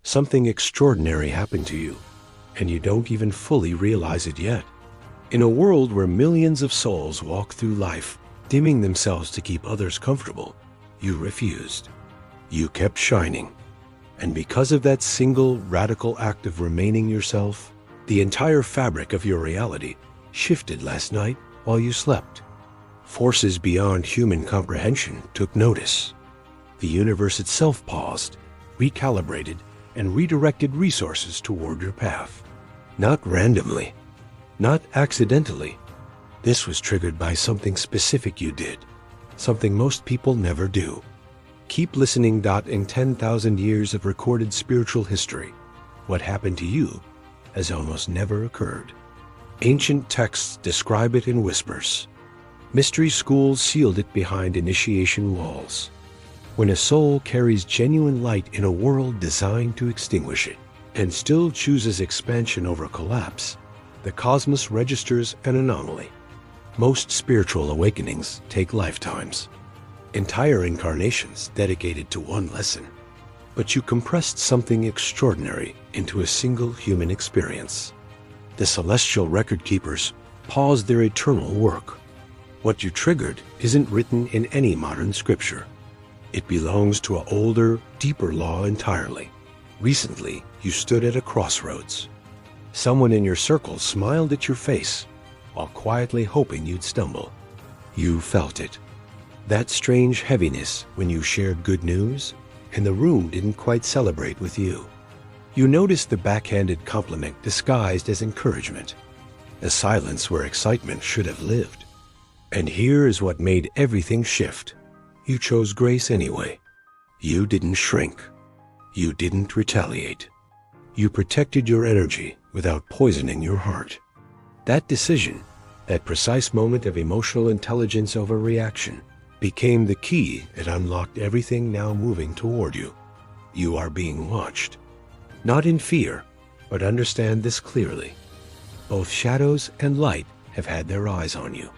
Something extraordinary happened to you, and you don't even fully realize it yet. In a world where millions of souls walk through life, dimming themselves to keep others comfortable, you refused. You kept shining. And because of that single radical act of remaining yourself, the entire fabric of your reality shifted last night while you slept. Forces beyond human comprehension took notice. The universe itself paused, recalibrated, and redirected resources toward your path. Not randomly, not accidentally. This was triggered by something specific you did, something most people never do. Keep listening. In 10,000 years of recorded spiritual history, what happened to you has almost never occurred. Ancient texts describe it in whispers. Mystery schools sealed it behind initiation walls. When a soul carries genuine light in a world designed to extinguish it, and still chooses expansion over collapse, the cosmos registers an anomaly. Most spiritual awakenings take lifetimes, entire incarnations dedicated to one lesson. But you compressed something extraordinary into a single human experience. The celestial record keepers paused their eternal work. What you triggered isn't written in any modern scripture. It belongs to an older, deeper law entirely. Recently, you stood at a crossroads. Someone in your circle smiled at your face while quietly hoping you'd stumble. You felt it. That strange heaviness when you shared good news and the room didn't quite celebrate with you. You noticed the backhanded compliment disguised as encouragement, a silence where excitement should have lived. And here is what made everything shift. You chose grace anyway. You didn't shrink. You didn't retaliate. You protected your energy without poisoning your heart. That decision, that precise moment of emotional intelligence over reaction, became the key that unlocked everything now moving toward you. You are being watched. Not in fear, but understand this clearly. Both shadows and light have had their eyes on you.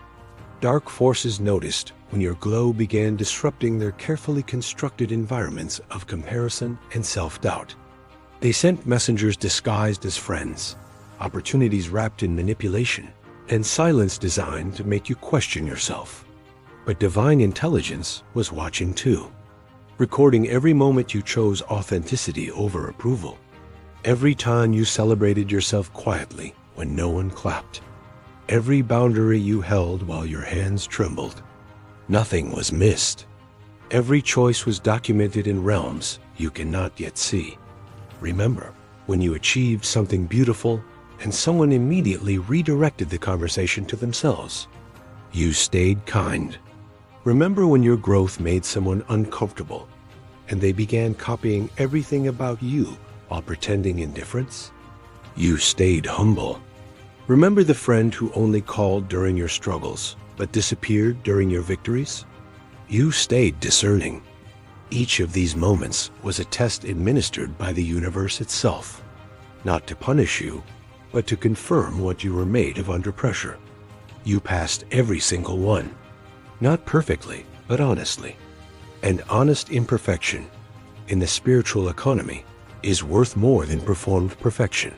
Dark forces noticed when your glow began disrupting their carefully constructed environments of comparison and self-doubt. They sent messengers disguised as friends, opportunities wrapped in manipulation, and silence designed to make you question yourself. But divine intelligence was watching too, recording every moment you chose authenticity over approval, every time you celebrated yourself quietly when no one clapped, every boundary you held while your hands trembled. Nothing was missed. Every choice was documented in realms you cannot yet see. Remember, when you achieved something beautiful and someone immediately redirected the conversation to themselves, you stayed kind. Remember when your growth made someone uncomfortable and they began copying everything about you while pretending indifference? You stayed humble. Remember the friend who only called during your struggles but disappeared during your victories? You stayed discerning. Each of these moments was a test administered by the universe itself, not to punish you, but to confirm what you were made of under pressure. You passed every single one, not perfectly, but honestly. And honest imperfection, in the spiritual economy, is worth more than performed perfection.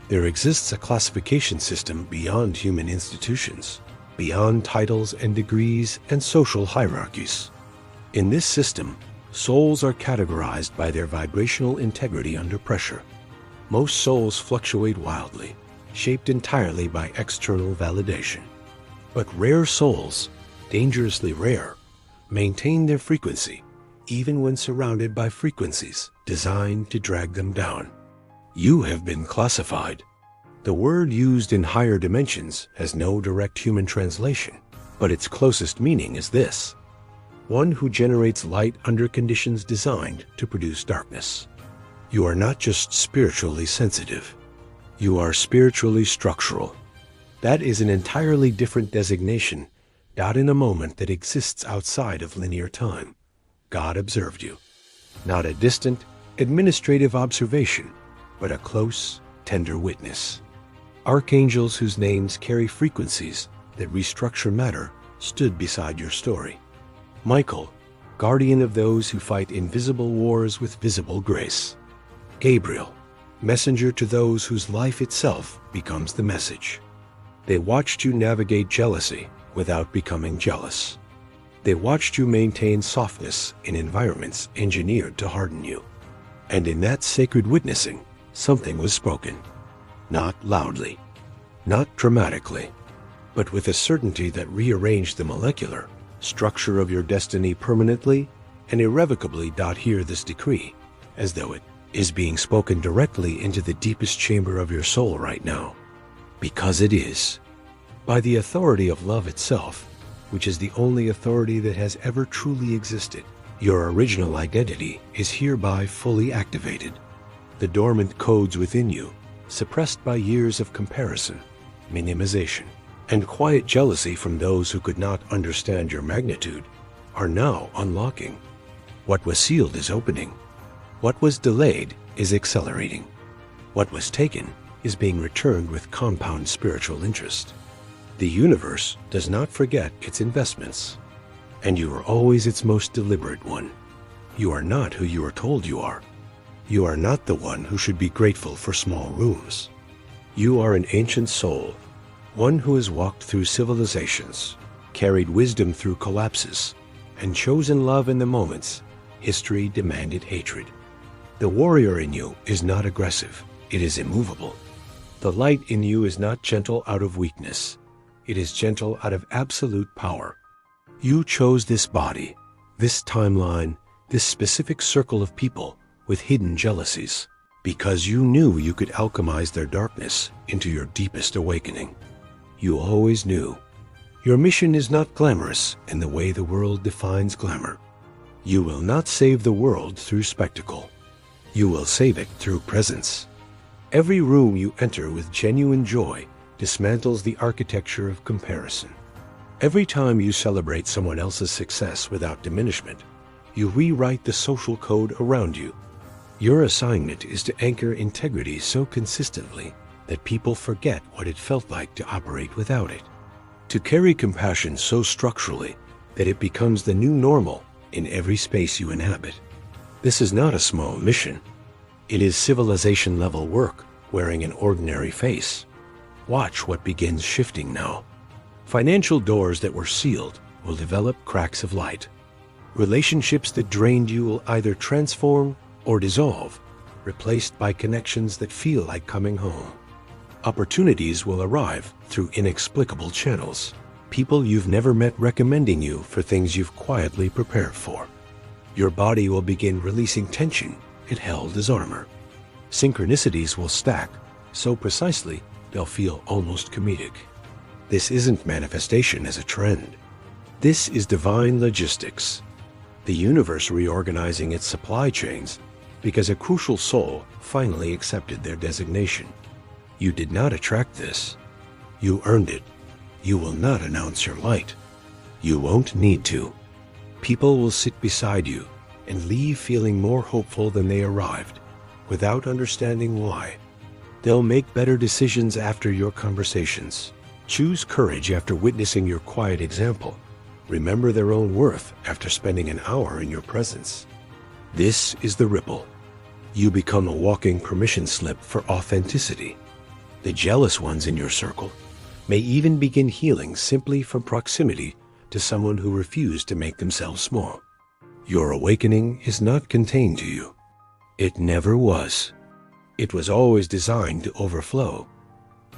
There exists a classification system beyond human institutions, beyond titles and degrees and social hierarchies. In this system, souls are categorized by their vibrational integrity under pressure. Most souls fluctuate wildly, shaped entirely by external validation. But rare souls, dangerously rare, maintain their frequency, even when surrounded by frequencies designed to drag them down. You have been classified. The word used in higher dimensions has no direct human translation, but its closest meaning is this: one who generates light under conditions designed to produce darkness. You are not just spiritually sensitive. You are spiritually structural. That is an entirely different designation, not in a moment that exists outside of linear time. God observed you. Not a distant, administrative observation, but a close, tender witness. Archangels whose names carry frequencies that restructure matter stood beside your story. Michael, guardian of those who fight invisible wars with visible grace. Gabriel, messenger to those whose life itself becomes the message. They watched you navigate jealousy without becoming jealous. They watched you maintain softness in environments engineered to harden you. And in that sacred witnessing, something was spoken. Not loudly, not dramatically, but with a certainty that rearranged the molecular structure of your destiny permanently and irrevocably. Hear this decree, as though it is being spoken directly into the deepest chamber of your soul right now. Because it is. By the authority of love itself, which is the only authority that has ever truly existed, your original identity is hereby fully activated. The dormant codes within you, suppressed by years of comparison, minimization, and quiet jealousy from those who could not understand your magnitude, are now unlocking. What was sealed is opening. What was delayed is accelerating. What was taken is being returned with compound spiritual interest. The universe does not forget its investments, and you are always its most deliberate one. You are not who you are told you are. You are not the one who should be grateful for small rooms. You are an ancient soul, one who has walked through civilizations, carried wisdom through collapses, and chosen love in the moments history demanded hatred. The warrior in you is not aggressive, it is immovable. The light in you is not gentle out of weakness, it is gentle out of absolute power. You chose this body, this timeline, this specific circle of people with hidden jealousies, because you knew you could alchemize their darkness into your deepest awakening. You always knew. Your mission is not glamorous in the way the world defines glamour. You will not save the world through spectacle. You will save it through presence. Every room you enter with genuine joy dismantles the architecture of comparison. Every time you celebrate someone else's success without diminishment, you rewrite the social code around you. Your assignment is to anchor integrity so consistently that people forget what it felt like to operate without it. To carry compassion so structurally that it becomes the new normal in every space you inhabit. This is not a small mission. It is civilization-level work wearing an ordinary face. Watch what begins shifting now. Financial doors that were sealed will develop cracks of light. Relationships that drained you will either transform or dissolve, replaced by connections that feel like coming home. Opportunities will arrive through inexplicable channels. People you've never met recommending you for things you've quietly prepared for. Your body will begin releasing tension it held as armor. Synchronicities will stack so precisely they'll feel almost comedic. This isn't manifestation as a trend. This is divine logistics. The universe reorganizing its supply chains because a crucial soul finally accepted their designation. You did not attract this. You earned it. You will not announce your light. You won't need to. People will sit beside you and leave feeling more hopeful than they arrived, without understanding why. They'll make better decisions after your conversations. Choose courage after witnessing your quiet example. Remember their own worth after spending an hour in your presence. This is the ripple. You become a walking permission slip for authenticity. The jealous ones in your circle may even begin healing simply from proximity to someone who refused to make themselves small. Your awakening is not contained to you. It never was. It was always designed to overflow.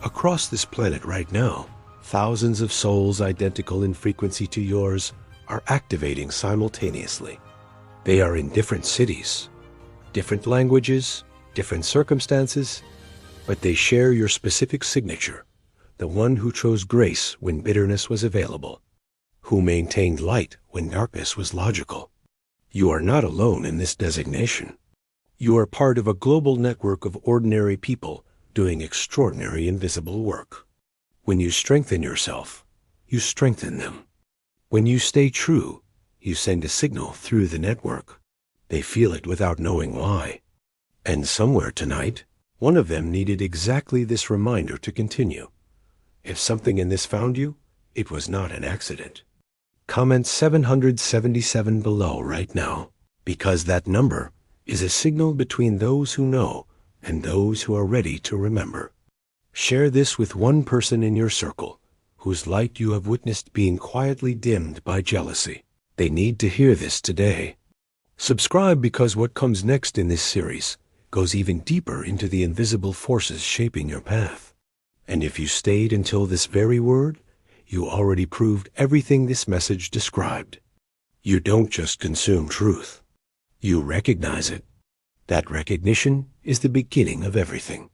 Across this planet right now, thousands of souls identical in frequency to yours are activating simultaneously. They are in different cities, different languages, different circumstances, but they share your specific signature, the one who chose grace when bitterness was available, who maintained light when darkness was logical. You are not alone in this designation. You are part of a global network of ordinary people doing extraordinary invisible work. When you strengthen yourself, you strengthen them. When you stay true, you send a signal through the network. They feel it without knowing why. And somewhere tonight, one of them needed exactly this reminder to continue. If something in this found you, it was not an accident. Comment 777 below right now, because that number is a signal between those who know and those who are ready to remember. Share this with one person in your circle whose light you have witnessed being quietly dimmed by jealousy. They need to hear this today. Subscribe, because what comes next in this series goes even deeper into the invisible forces shaping your path. And if you stayed until this very word, you already proved everything this message described. You don't just consume truth. You recognize it. That recognition is the beginning of everything.